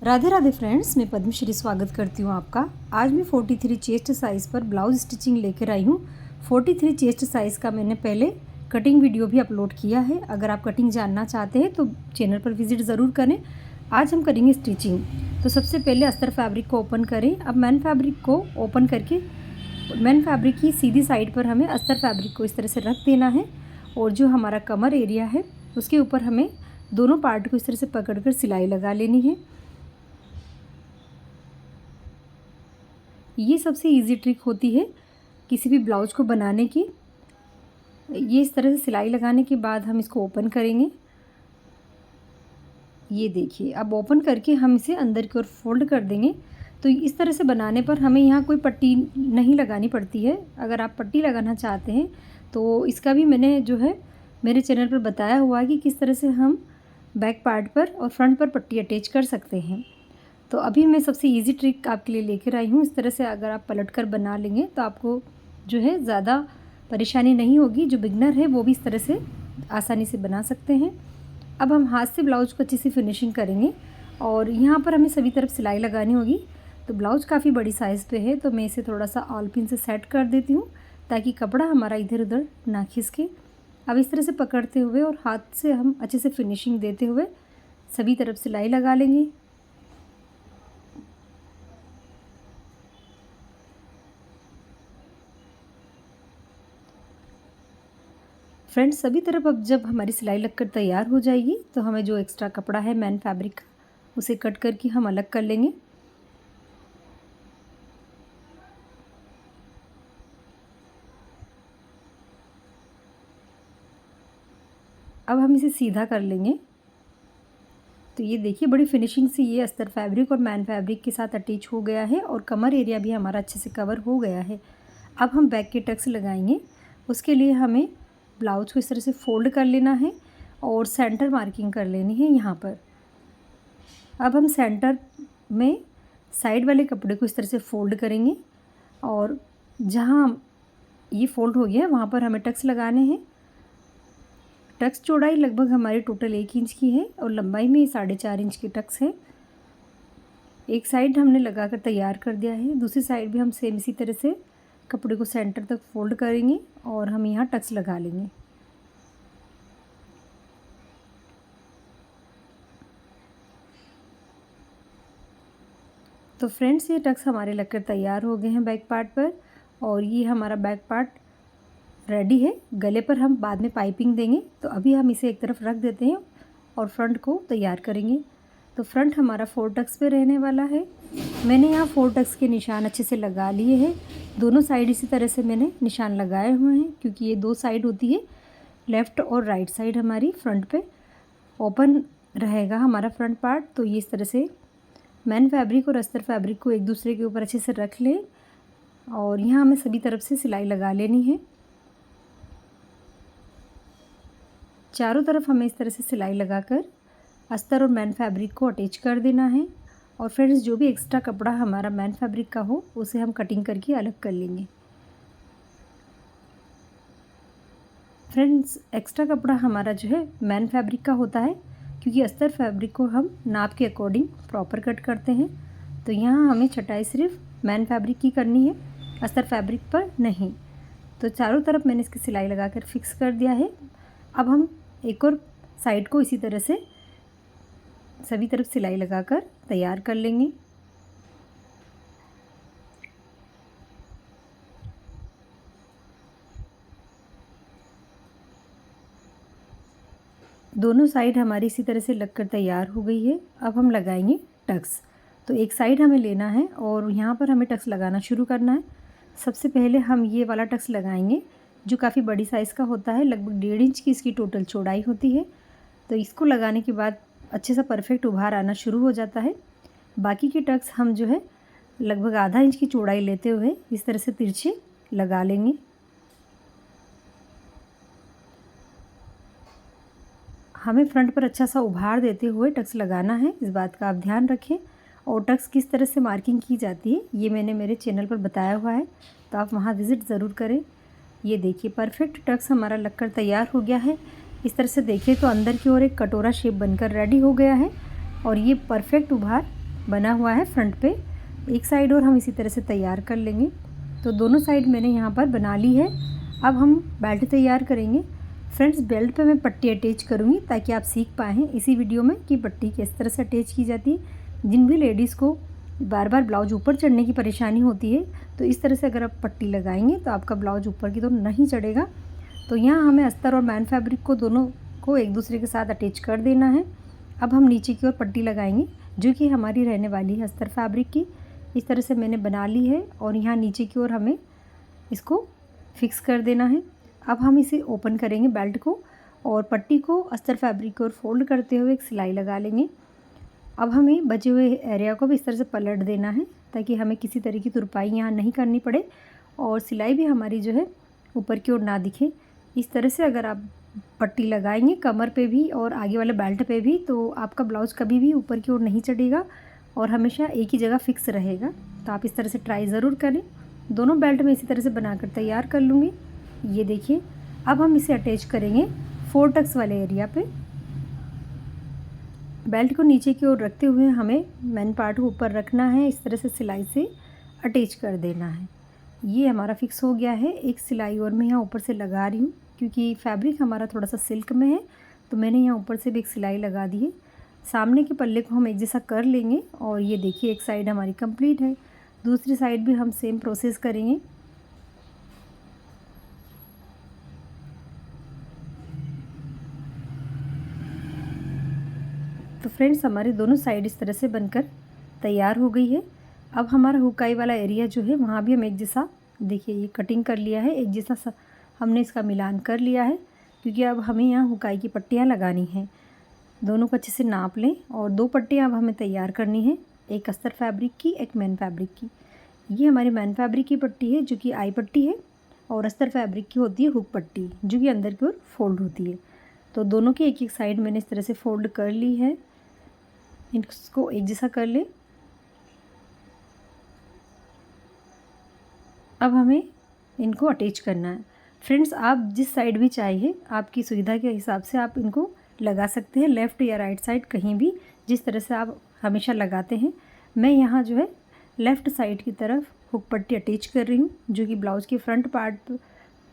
Radhe Radhe friends, मैं पद्मश्री स्वागत करती हूँ आपका। आज मैं 43 चेस्ट साइज़ पर ब्लाउज स्टिचिंग लेकर आई हूँ। 43 चेस्ट साइज़ का मैंने पहले कटिंग वीडियो भी अपलोड किया है। अगर आप कटिंग जानना चाहते हैं तो चैनल पर विजिट ज़रूर करें। आज हम करेंगे स्टिचिंग। तो सबसे पहले अस्तर फैब्रिक को ओपन करें। अब मैन फैब्रिक को ओपन करके मैन फैब्रिक की सीधी साइड पर हमें अस्तर फैब्रिक को इस तरह से रख देना है और जो हमारा कमर एरिया है उसके ऊपर हमें दोनों पार्ट को इस तरह से पकड़कर सिलाई लगा लेनी है। ये सबसे इजी ट्रिक होती है किसी भी ब्लाउज को बनाने की। ये इस तरह से सिलाई लगाने के बाद हम इसको ओपन करेंगे। ये देखिए, अब ओपन करके हम इसे अंदर की ओर फोल्ड कर देंगे। तो इस तरह से बनाने पर हमें यहाँ कोई पट्टी नहीं लगानी पड़ती है। अगर आप पट्टी लगाना चाहते हैं तो इसका भी मैंने जो है मेरे चैनल पर बताया हुआ है कि किस तरह से हम बैक पार्ट पर और फ्रंट पर पट्टी अटैच कर सकते हैं। तो अभी मैं सबसे इजी ट्रिक आपके लिए लेकर आई हूँ। इस तरह से अगर आप पलट कर बना लेंगे तो आपको जो है ज़्यादा परेशानी नहीं होगी। जो बिगनर है वो भी इस तरह से आसानी से बना सकते हैं। अब हम हाथ से ब्लाउज को अच्छी सी फिनिशिंग करेंगे और यहाँ पर हमें सभी तरफ सिलाई लगानी होगी। तो ब्लाउज काफ़ी बड़ी साइज़ पे है तो मैं इसे थोड़ा सा ऑल पिन से सेट कर देती हूँ ताकि कपड़ा हमारा इधर उधर ना खिसके। अब इस तरह से पकड़ते हुए और हाथ से हम अच्छे से फिनिशिंग देते हुए सभी तरफ सिलाई लगा लेंगे। फ्रेंड्स, सभी तरफ अब जब हमारी सिलाई लगकर तैयार हो जाएगी तो हमें जो एक्स्ट्रा कपड़ा है मैन फैब्रिक का उसे कट करके हम अलग कर लेंगे। अब हम इसे सीधा कर लेंगे। तो ये देखिए, बड़ी फिनिशिंग से ये अस्तर फैब्रिक और मैन फैब्रिक के साथ अटैच हो गया है और कमर एरिया भी हमारा अच्छे से कवर हो गया है। अब हम बैक के टक्स लगाएंगे। उसके लिए हमें ब्लाउज को इस तरह से फोल्ड कर लेना है और सेंटर मार्किंग कर लेनी है यहाँ पर। अब हम सेंटर में साइड वाले कपड़े को इस तरह से फोल्ड करेंगे और जहाँ ये फोल्ड हो गया वहाँ पर हमें टक्स लगाने हैं। टक्स चौड़ाई लगभग हमारी टोटल 1 इंच की है और लंबाई में 4.5 इंच के टक्स है। एक साइड हमने लगाकर तैयार कर दिया है, दूसरी साइड भी हम सेम इसी तरह से कपड़े को सेंटर तक फोल्ड करेंगे और हम यहाँ टक्स लगा लेंगे। तो फ्रेंड्स, ये टक्स हमारे लगकर तैयार हो गए हैं बैक पार्ट पर और ये हमारा बैक पार्ट रेडी है। गले पर हम बाद में पाइपिंग देंगे तो अभी हम इसे एक तरफ रख देते हैं और फ्रंट को तैयार करेंगे। तो फ्रंट हमारा 4 टक्स पे रहने वाला है। मैंने यहाँ 4 टक्स के निशान अच्छे से लगा लिए हैं। दोनों साइड इसी तरह से मैंने निशान लगाए हुए हैं क्योंकि ये 2 साइड होती है, लेफ़्ट और राइट साइड हमारी फ्रंट पे ओपन रहेगा हमारा फ्रंट पार्ट। तो ये इस तरह से मैन फैब्रिक और अस्तर फैब्रिक को एक दूसरे के ऊपर अच्छे से रख लें और यहाँ हमें सभी तरफ से सिलाई लगा लेनी है। चारों तरफ हमें इस तरह से सिलाई लगाकर अस्तर और मैन फैब्रिक को अटैच कर देना है। और फ्रेंड्स, जो भी एक्स्ट्रा कपड़ा हमारा मैन फैब्रिक का हो उसे हम कटिंग करके अलग कर लेंगे। फ्रेंड्स, एक्स्ट्रा कपड़ा हमारा जो है मैन फैब्रिक का होता है क्योंकि अस्तर फैब्रिक को हम नाप के अकॉर्डिंग प्रॉपर कट करते हैं। तो यहाँ हमें छटाई सिर्फ मैन फैब्रिक की करनी है, अस्तर फैब्रिक पर नहीं। तो चारों तरफ मैंने इसकी सिलाई लगाकर फिक्स कर दिया है। अब हम एक और साइड को इसी तरह से सभी तरफ सिलाई लगाकर तैयार कर लेंगे। दोनों साइड हमारी इसी तरह से लगकर तैयार हो गई है। अब हम लगाएंगे टक्स। तो एक साइड हमें लेना है और यहाँ पर हमें टक्स लगाना शुरू करना है। सबसे पहले हम ये वाला टक्स लगाएंगे जो काफ़ी बड़ी साइज़ का होता है, लगभग 1.5 इंच की इसकी टोटल चौड़ाई होती है। तो इसको लगाने के बाद अच्छे सा परफेक्ट उभार आना शुरू हो जाता है। बाकी के टक्स हम जो है लगभग आधा इंच की चौड़ाई लेते हुए इस तरह से तिरछे लगा लेंगे। हमें फ्रंट पर अच्छा सा उभार देते हुए टक्स लगाना है, इस बात का आप ध्यान रखें। और टक्स किस तरह से मार्किंग की जाती है ये मैंने मेरे चैनल पर बताया हुआ है, तो आप वहाँ विज़िट ज़रूर करें। ये देखिए, परफेक्ट टक्स हमारा लगकर तैयार हो गया है। इस तरह से देखें तो अंदर की ओर एक कटोरा शेप बनकर रेडी हो गया है और ये परफेक्ट उभार बना हुआ है फ्रंट पे। एक साइड और हम इसी तरह से तैयार कर लेंगे। तो दोनों साइड मैंने यहाँ पर बना ली है। अब हम बेल्ट तैयार करेंगे। फ्रेंड्स, बेल्ट पे मैं पट्टी अटैच करूँगी ताकि आप सीख पाएँ इसी वीडियो में कि पट्टी किस तरह से अटैच की जाती है। जिन भी लेडीज़ को बार बार ब्लाउज ऊपर चढ़ने की परेशानी होती है, तो इस तरह से अगर आप पट्टी लगाएंगे तो आपका ब्लाउज ऊपर की तो नहीं चढ़ेगा। तो यहाँ हमें अस्तर और मैन फैब्रिक को दोनों को एक दूसरे के साथ अटैच कर देना है। अब हम नीचे की ओर पट्टी लगाएंगे जो कि हमारी रहने वाली है अस्तर फैब्रिक की। इस तरह से मैंने बना ली है और यहाँ नीचे की ओर हमें इसको फिक्स कर देना है। अब हम इसे ओपन करेंगे बेल्ट को और पट्टी को अस्तर फैब्रिक की ओर फोल्ड करते हुए एक सिलाई लगा लेंगे। अब हमें बचे हुए एरिया को भी इस तरह से पलट देना है ताकि हमें किसी तरह की तुरपाई यहाँ नहीं करनी पड़े और सिलाई भी हमारी जो है ऊपर की ओर ना दिखे। इस तरह से अगर आप पट्टी लगाएंगे कमर पे भी और आगे वाले बेल्ट पे भी, तो आपका ब्लाउज़ कभी भी ऊपर की ओर नहीं चढ़ेगा और हमेशा एक ही जगह फिक्स रहेगा। तो आप इस तरह से ट्राई ज़रूर करें। दोनों बेल्ट में इसी तरह से बनाकर तैयार कर लूँगी। ये देखिए, अब हम इसे अटैच करेंगे 4 टक्स वाले एरिया पे। बेल्ट को नीचे की ओर रखते हुए हमें मेन पार्ट को ऊपर रखना है, इस तरह से सिलाई से अटैच कर देना है। ये हमारा फिक्स हो गया है। एक सिलाई और मैं यहाँ ऊपर से लगा रही हूँ क्योंकि फैब्रिक हमारा थोड़ा सा सिल्क में है, तो मैंने यहाँ ऊपर से भी एक सिलाई लगा दी है। सामने के पल्ले को हम एक जैसा कर लेंगे और ये देखिए एक साइड हमारी कंप्लीट है। दूसरी साइड भी हम सेम प्रोसेस करेंगे। तो फ्रेंड्स, हमारी दोनों साइड इस तरह से बनकर तैयार हो गई है। अब हमारा हुकाई वाला एरिया जो है वहाँ भी हम एक जैसा, देखिए ये कटिंग कर लिया है, एक जैसा हमने इसका मिलान कर लिया है क्योंकि अब हमें यहाँ हुकाई की पट्टियाँ लगानी हैं। दोनों को अच्छे से नाप लें और 2 पट्टियाँ अब हमें तैयार करनी है, एक अस्तर फैब्रिक की, एक मैन फैब्रिक की। ये हमारी मैन फैब्रिक की पट्टी है जो कि आई पट्टी है और अस्तर फैब्रिक की होती है हुक पट्टी जो कि अंदर की ओर फोल्ड होती है। तो दोनों की एक एक साइड मैंने इस तरह से फोल्ड कर ली है। इसको एक जैसा कर ले। अब हमें इनको अटैच करना है। फ्रेंड्स, आप जिस साइड भी चाहिए आपकी सुविधा के हिसाब से आप इनको लगा सकते हैं, लेफ़्ट या राइट साइड कहीं भी, जिस तरह से आप हमेशा लगाते हैं। मैं यहाँ जो है लेफ़्ट साइड की तरफ हुक पट्टी अटैच कर रही हूँ जो कि ब्लाउज़ के फ्रंट पार्ट,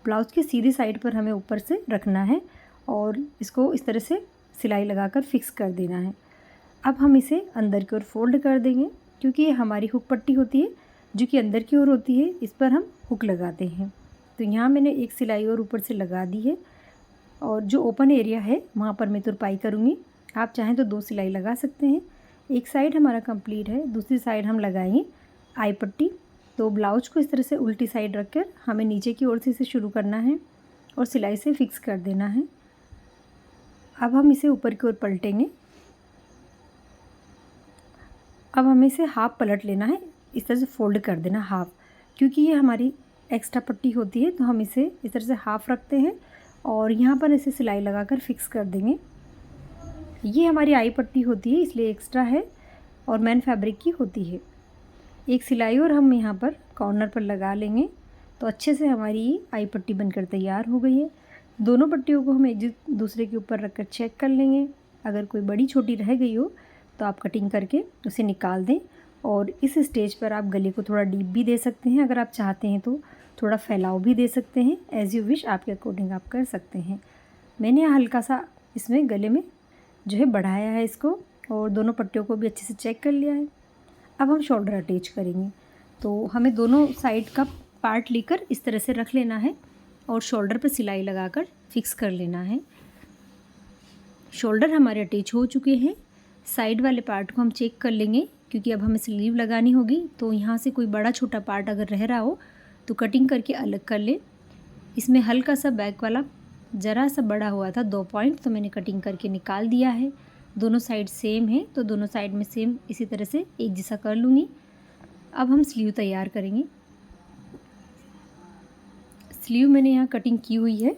ब्लाउज़ की सीधी साइड पर हमें ऊपर से रखना है और इसको इस तरह से सिलाई लगाकर फिक्स कर देना है। अब हम इसे अंदर की ओर फोल्ड कर देंगे क्योंकि ये हमारी हुक पट्टी होती है जो कि अंदर की ओर होती है, इस पर हम हुक लगाते हैं। तो यहाँ मैंने एक सिलाई और ऊपर से लगा दी है और जो ओपन एरिया है वहाँ पर मैं तुरपाई करूँगी। आप चाहें तो 2 सिलाई लगा सकते हैं। एक साइड हमारा कंप्लीट है, दूसरी साइड हम लगाएंगे आई पट्टी। तो ब्लाउज को इस तरह से उल्टी साइड रखकर हमें नीचे की ओर से इसे शुरू करना है और सिलाई से फिक्स कर देना है। अब हम इसे ऊपर की ओर पलटेंगे। अब हमें इसे हाफ पलट लेना है, इस तरह से फोल्ड कर देना हाफ, क्योंकि ये हमारी एक्स्ट्रा पट्टी होती है तो हम इसे इस तरह से हाफ रखते हैं और यहाँ पर इसे सिलाई लगाकर फिक्स कर देंगे। ये हमारी आई पट्टी होती है इसलिए एक्स्ट्रा है और मैन फैब्रिक की होती है। एक सिलाई और हम यहाँ पर कॉर्नर पर लगा लेंगे तो अच्छे से हमारी आई पट्टी बनकर तैयार हो गई है। दोनों पट्टियों को हम एक दूसरे के ऊपर रखकर चेक कर लेंगे। अगर कोई बड़ी छोटी रह गई हो तो आप कटिंग करके उसे निकाल दें और इस स्टेज पर आप गले को थोड़ा डीप भी दे सकते हैं। अगर आप चाहते हैं तो थोड़ा फैलाव भी दे सकते हैं, एज़ यू विश, आपके अकॉर्डिंग आप कर सकते हैं। मैंने हल्का सा इसमें गले में जो है बढ़ाया है इसको और दोनों पट्टियों को भी अच्छे से चेक कर लिया है। अब हम शोल्डर अटैच करेंगे तो हमें दोनों साइड का पार्ट लेकर इस तरह से रख लेना है और शोल्डर पर सिलाई लगाकर फिक्स कर लेना है। शोल्डर हमारे अटैच हो चुके हैं। साइड वाले पार्ट को हम चेक कर लेंगे क्योंकि अब हमें स्लीव लगानी होगी, तो यहाँ से कोई बड़ा छोटा पार्ट अगर रह रहा हो तो कटिंग करके अलग कर ले। इसमें हल्का सा बैक वाला ज़रा सा बड़ा हुआ था 2 पॉइंट, तो मैंने कटिंग करके निकाल दिया है। दोनों साइड सेम है तो दोनों साइड में सेम इसी तरह से एक जैसा कर लूँगी। अब हम स्लीव तैयार करेंगे। स्लीव मैंने यहाँ कटिंग की हुई है।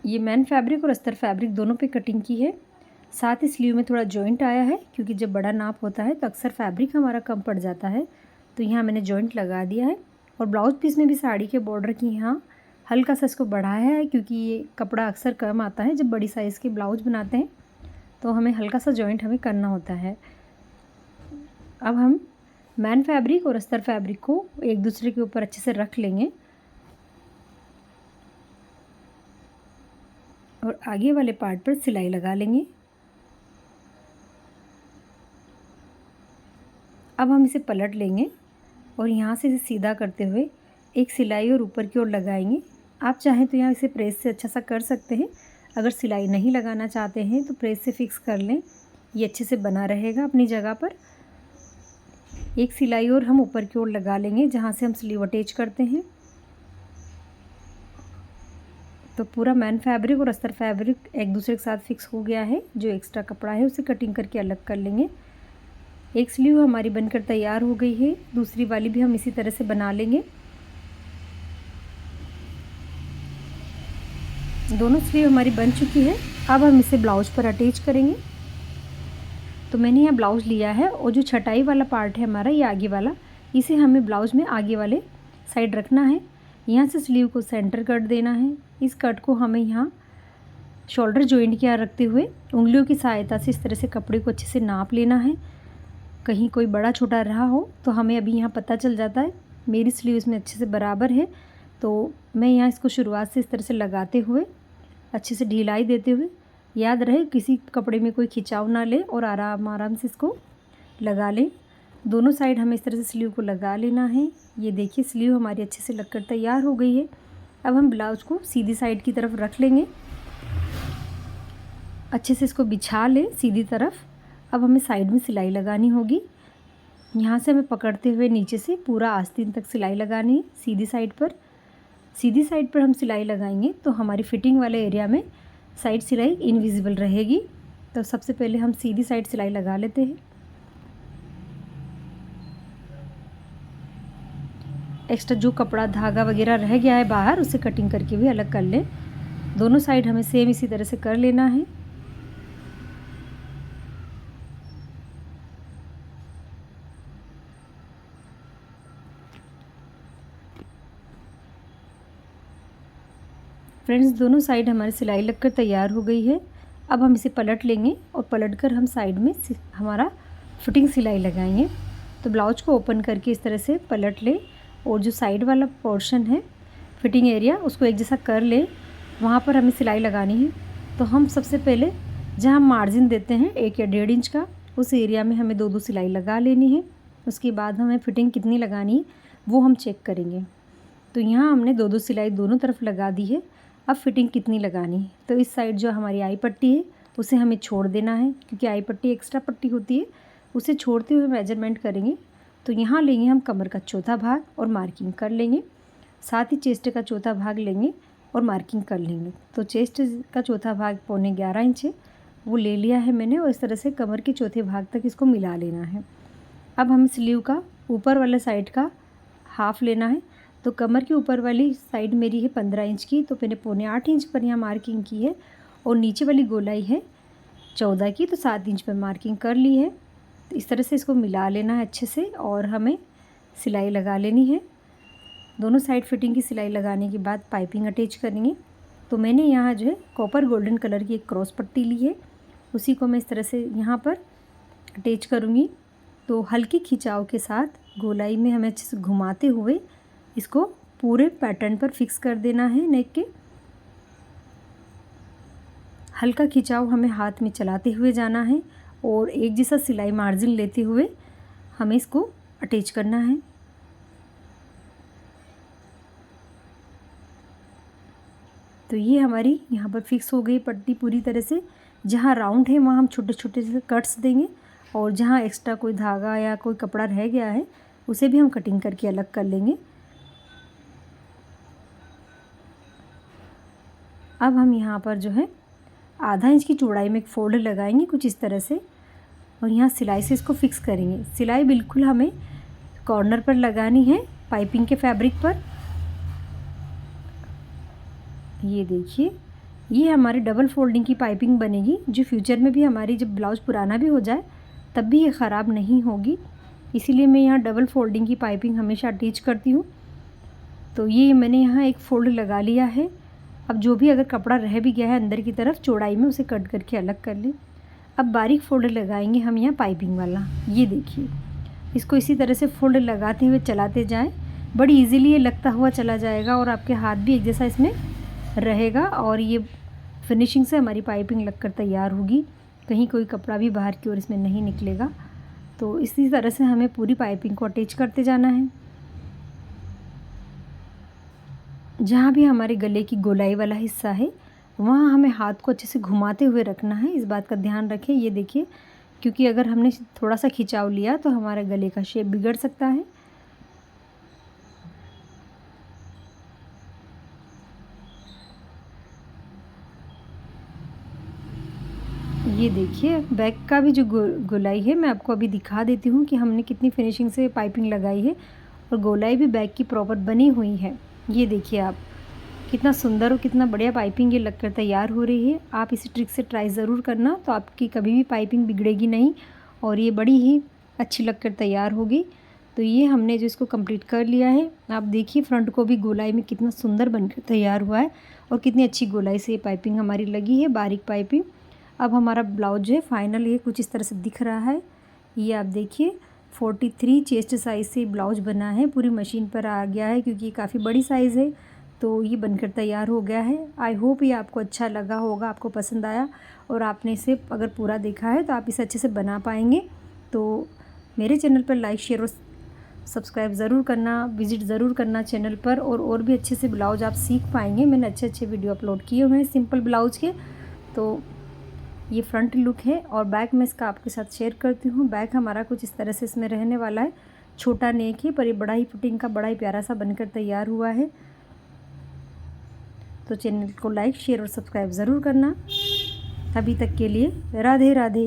ये मैन फैब्रिक और अस्तर फैब्रिक दोनों पे कटिंग की है। साथ ही स्लीव में थोड़ा जॉइंट आया है क्योंकि जब बड़ा नाप होता है तो अक्सर फैब्रिक हमारा कम पड़ जाता है, तो यहाँ मैंने जॉइंट लगा दिया है। और ब्लाउज पीस में भी साड़ी के बॉर्डर की यहाँ हल्का सा इसको बढ़ाया है क्योंकि ये कपड़ा अक्सर कम आता है जब बड़ी साइज़ के ब्लाउज बनाते हैं। तो हमें हल्का सा जॉइंट हमें करना होता है। अब हम मैन फैब्रिक और अस्तर फैब्रिक को एक दूसरे के ऊपर अच्छे से रख लेंगे और आगे वाले पार्ट पर सिलाई लगा लेंगे। अब हम इसे पलट लेंगे और यहाँ से इसे सीधा करते हुए एक सिलाई और ऊपर की ओर लगाएंगे। आप चाहें तो यहाँ इसे प्रेस से अच्छा सा कर सकते हैं। अगर सिलाई नहीं लगाना चाहते हैं तो प्रेस से फिक्स कर लें, ये अच्छे से बना रहेगा अपनी जगह पर। एक सिलाई और हम ऊपर की ओर लगा लेंगे जहाँ से हम स्लीव अटैच करते हैं। तो पूरा मैन फैब्रिक और अस्तर फैब्रिक एक दूसरे के साथ फिक्स हो गया है। जो एक्स्ट्रा कपड़ा है उसे कटिंग करके अलग कर लेंगे। एक स्लीव हमारी बनकर तैयार हो गई है, दूसरी वाली भी हम इसी तरह से बना लेंगे। दोनों स्लीव हमारी बन चुकी है। अब हम इसे ब्लाउज पर अटैच करेंगे। तो मैंने यहाँ ब्लाउज लिया है और जो छटाई वाला पार्ट है हमारा, ये आगे वाला, इसे हमें ब्लाउज में आगे वाले साइड रखना है। यहाँ से स्लीव को सेंटर कट देना है। इस कट को हमें यहाँ शोल्डर जॉइंट के यहाँ रखते हुए उंगलियों की सहायता से इस तरह से कपड़े को अच्छे से नाप लेना है। कहीं कोई बड़ा छोटा रहा हो तो हमें अभी यहाँ पता चल जाता है। मेरी स्लीव इसमें अच्छे से बराबर है, तो मैं यहाँ इसको शुरुआत से इस तरह से लगाते हुए अच्छे से ढिलाई देते हुए, याद रहे किसी कपड़े में कोई खिंचाव ना ले और आराम आराम से इसको लगा लें। दोनों साइड हमें इस तरह से स्लीव को लगा लेना है। ये देखिए स्लीव हमारी अच्छे से लगकर तैयार हो गई है। अब हम ब्लाउज को सीधी साइड की तरफ रख लेंगे, अच्छे से इसको बिछा लें सीधी तरफ। अब हमें साइड में सिलाई लगानी होगी। यहाँ से हमें पकड़ते हुए नीचे से पूरा आस्तीन तक सिलाई लगानी है सीधी साइड पर। सीधी साइड पर हम सिलाई लगाएंगे तो हमारी फिटिंग वाले एरिया में साइड सिलाई इनविजिबल रहेगी। तो सबसे पहले हम सीधी साइड सिलाई लगा लेते हैं। एक्स्ट्रा जो कपड़ा धागा वगैरह रह गया है बाहर, उसे कटिंग करके भी अलग कर लें। दोनों साइड हमें सेम इसी तरह से कर लेना है। फ्रेंड्स, दोनों साइड हमारी सिलाई लगकर तैयार हो गई है। अब हम इसे पलट लेंगे और पलटकर हम साइड में हमारा फिटिंग सिलाई लगाएंगे। तो ब्लाउज को ओपन करके इस तरह से पलट लें और जो साइड वाला पोर्शन है फिटिंग एरिया, उसको एक जैसा कर लें। वहाँ पर हमें सिलाई लगानी है। तो हम सबसे पहले जहाँ मार्जिन देते हैं 1 या 1.5 इंच का, उस एरिया में हमें 2-2 सिलाई लगा लेनी है। उसके बाद हमें फिटिंग कितनी लगानी है वो हम चेक करेंगे। तो यहाँ हमने 2-2 सिलाई दोनों तरफ लगा दी है। अब फिटिंग कितनी लगानी है, तो इस साइड जो हमारी आई पट्टी है उसे हमें छोड़ देना है, क्योंकि आई पट्टी एक्स्ट्रा पट्टी होती है। उसे छोड़ते हुए मेजरमेंट करेंगे। तो यहाँ लेंगे हम कमर का चौथा भाग और मार्किंग कर लेंगे। साथ ही चेस्ट का चौथा भाग लेंगे और मार्किंग कर लेंगे। तो चेस्ट का चौथा भाग 11.25 इंच है, वो ले लिया है मैंने और इस तरह से कमर के चौथे भाग तक इसको मिला लेना है। अब हम स्लीव का ऊपर वाले साइड का हाफ लेना है। तो कमर के ऊपर वाली साइड मेरी है 15 इंच की, तो मैंने 7.25 इंच पर यहाँ मार्किंग की है और नीचे वाली गोलाई है 14 की, तो 7 इंच पर मार्किंग कर ली है। तो इस तरह से इसको मिला लेना है अच्छे से और हमें सिलाई लगा लेनी है। दोनों साइड फिटिंग की सिलाई लगाने के बाद पाइपिंग अटैच करेंगे। तो मैंने यहाँ जो है कॉपर गोल्डन कलर की एक क्रॉस पट्टी ली है, उसी को मैं इस तरह से यहाँ पर अटैच करूँगी। तो हल्के खिंचाव के साथ गोलाई में हमें अच्छे से घुमाते हुए इसको पूरे पैटर्न पर फिक्स कर देना है। नेक के हल्का खिंचाव हमें हाथ में चलाते हुए जाना है और एक जैसा सिलाई मार्जिन लेते हुए हमें इसको अटैच करना है। तो ये हमारी यहाँ पर फिक्स हो गई पट्टी पूरी तरह से। जहाँ राउंड है वहाँ हम छोटे छोटे से कट्स देंगे और जहाँ एक्स्ट्रा कोई धागा या कोई कपड़ा रह गया है उसे भी हम कटिंग करके अलग कर लेंगे। अब हम यहाँ पर जो है आधा इंच की चौड़ाई में एक फोल्ड लगाएंगे कुछ इस तरह से और यहाँ सिलाई से इसको फिक्स करेंगे। सिलाई बिल्कुल हमें कॉर्नर पर लगानी है पाइपिंग के फैब्रिक पर। ये देखिए, ये हमारी डबल फोल्डिंग की पाइपिंग बनेगी, जो फ्यूचर में भी हमारी जब ब्लाउज़ पुराना भी हो जाए तब भी ये ख़राब नहीं होगी। इसीलिए मैं यहाँ डबल फोल्डिंग की पाइपिंग हमेशा अटैच करती हूँ। तो ये मैंने यहाँ एक फोल्ड लगा लिया है। अब जो भी अगर कपड़ा रह भी गया है अंदर की तरफ चौड़ाई में, उसे कट करके अलग कर लें। अब बारीक फोल्ड लगाएंगे हम यहाँ पाइपिंग वाला। ये देखिए, इसको इसी तरह से फोल्ड लगाते हुए चलाते जाएं। बड़ी इजीली ये लगता हुआ चला जाएगा और आपके हाथ भी एक जैसा इसमें रहेगा और ये फिनिशिंग से हमारी पाइपिंग लगकर तैयार होगी। कहीं कोई कपड़ा भी बाहर की ओर इसमें नहीं निकलेगा। तो इसी तरह से हमें पूरी पाइपिंग को अटैच करते जाना है। जहाँ भी हमारे गले की गोलाई वाला हिस्सा है वहाँ हमें हाथ को अच्छे से घुमाते हुए रखना है। इस बात का ध्यान रखें। ये देखिए, क्योंकि अगर हमने थोड़ा सा खिंचाव लिया तो हमारे गले का शेप बिगड़ सकता है। ये देखिए, बैक का भी जो गोलाई है मैं आपको अभी दिखा देती हूँ कि हमने कितनी फिनिशिंग से पाइपिंग लगाई है और गोलाई भी बैक की प्रॉपर बनी हुई है। ये देखिए आप, कितना सुंदर और कितना बढ़िया पाइपिंग ये लगकर तैयार हो रही है। आप इसी ट्रिक से ट्राई ज़रूर करना, तो आपकी कभी भी पाइपिंग बिगड़ेगी नहीं और ये बड़ी ही अच्छी लगकर तैयार होगी। तो ये हमने जो इसको कंप्लीट कर लिया है। आप देखिए फ्रंट को भी गोलाई में कितना सुंदर बनकर तैयार हुआ है और कितनी अच्छी गोलाई से ये पाइपिंग हमारी लगी है, बारीक पाइपिंग। अब हमारा ब्लाउज है फाइनल ये कुछ इस तरह से दिख रहा है। ये आप देखिए 43 चेस्ट साइज़ से ब्लाउज बना है, पूरी मशीन पर आ गया है क्योंकि ये काफ़ी बड़ी साइज़ है। तो ये बनकर तैयार हो गया है। आई होप ये आपको अच्छा लगा होगा, आपको पसंद आया और आपने इसे अगर पूरा देखा है तो आप इसे अच्छे से बना पाएंगे। तो मेरे चैनल पर लाइक शेयर और सब्सक्राइब ज़रूर करना, विज़िट ज़रूर करना चैनल पर और भी अच्छे से ब्लाउज आप सीख पाएंगे। मैंने अच्छे वीडियो अपलोड किए हुए हैं सिंपल ब्लाउज के। तो ये फ्रंट लुक है और बैक में इसका आपके साथ शेयर करती हूँ। बैक हमारा कुछ इस तरह से इसमें रहने वाला है। छोटा नेक है पर ये बड़ा ही फिटिंग का बड़ा ही प्यारा सा बनकर तैयार हुआ है। तो चैनल को लाइक शेयर और सब्सक्राइब ज़रूर करना। अभी तक के लिए राधे राधे।